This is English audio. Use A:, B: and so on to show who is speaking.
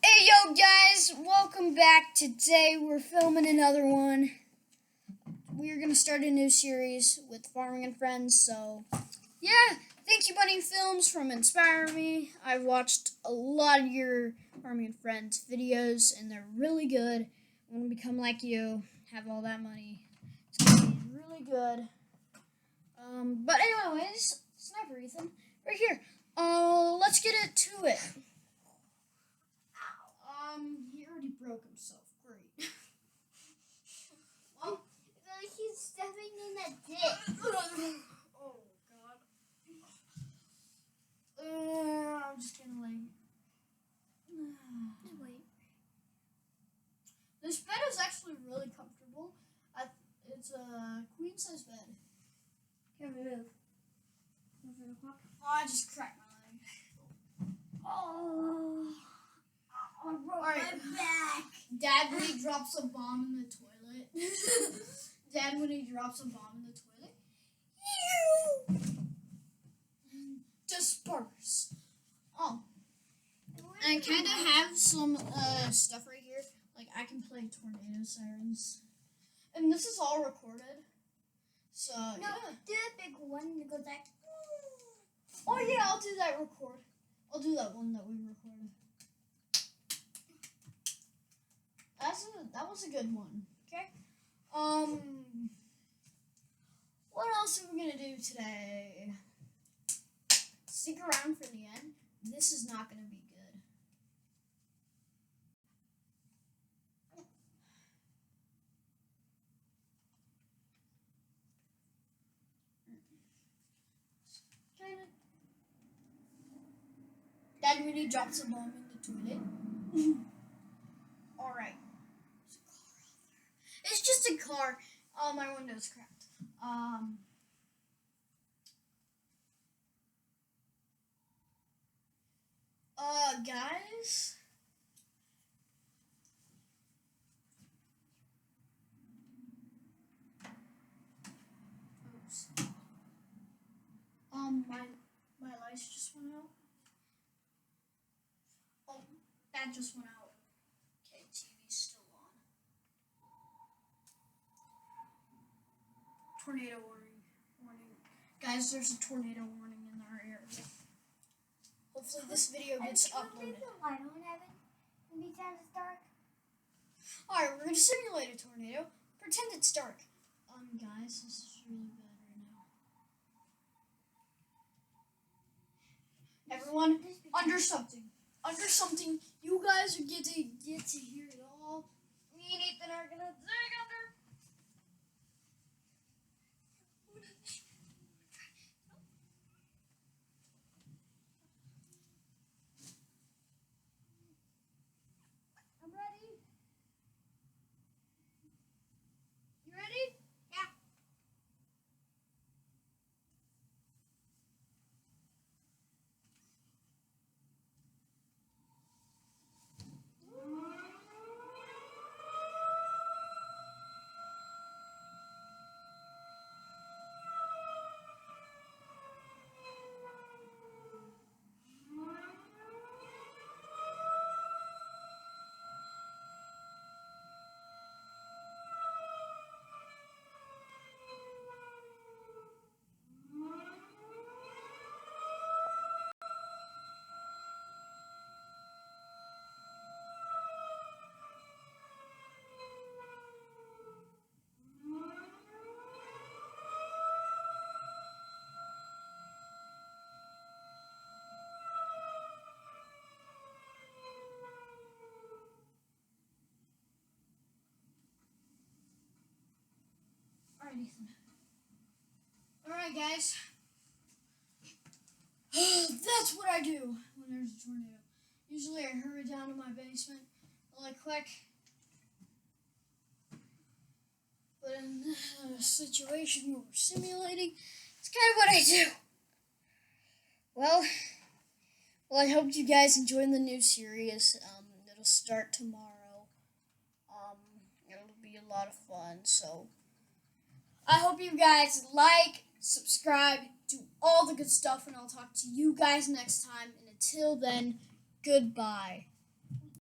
A: Hey yo guys, welcome back. Today we're filming another one. We're gonna start a new series with Farming and Friends, so yeah, thank you Bunny Films for inspiring me. I've watched a lot of your Farming and Friends videos and they're really good. I wanna become like you, have all that money. It's gonna be really good. But anyways, Sniper Ethan, right here. Let's get it to it. He already broke himself. Great.
B: Well, he's stepping in a ditch.
A: Oh, God. I'm just gonna
B: Wait.
A: This bed is actually really comfortable. It's a queen size bed.
B: Can't move.
A: Oh, I just cracked my leg.
B: Oh, I broke
A: Alright.
B: my back.
A: Dad, when he drops a bomb in the toilet. Dad, when he drops a bomb in the toilet. Disperse. Oh. And I kind of have some stuff right here. Like, I can play tornado sirens. And this is all recorded. So,
B: No,
A: yeah.
B: do the big one that goes like.
A: Oh, yeah, I'll do that record. I'll do that one that we recorded. That was a good one. Okay. What else are we gonna do today? Stick around for the end. This is not gonna be good. Kinda. Dad really drops a bomb in the toilet. Alright. It's just a car. My window's cracked. Guys. Oops. My lights just went out. Oh, that just went out. Okay, TV's still on. Tornado warning. Guys, there's a tornado warning in our area. Hopefully this video gets uploaded.
B: Leave the light on, Evan. Can be time it's dark.
A: Alright, we're gonna simulate a tornado. Pretend it's dark. Guys, this is really bad right now. Everyone, under something. Under something. You guys get to hear it all. Me and Ethan are gonna dig under. I'm ready. You ready?
B: Yeah.
A: Alright, Ethan. Alright, guys. That's what I do when there's a tornado. Usually I hurry down to my basement really quick. But in the situation where we're simulating, it's kind of what I do. Well, I hope you guys enjoy the new series. It'll start tomorrow. It'll be a lot of fun, so I hope you guys like, subscribe, do all the good stuff, and I'll talk to you guys next time. And until then, goodbye.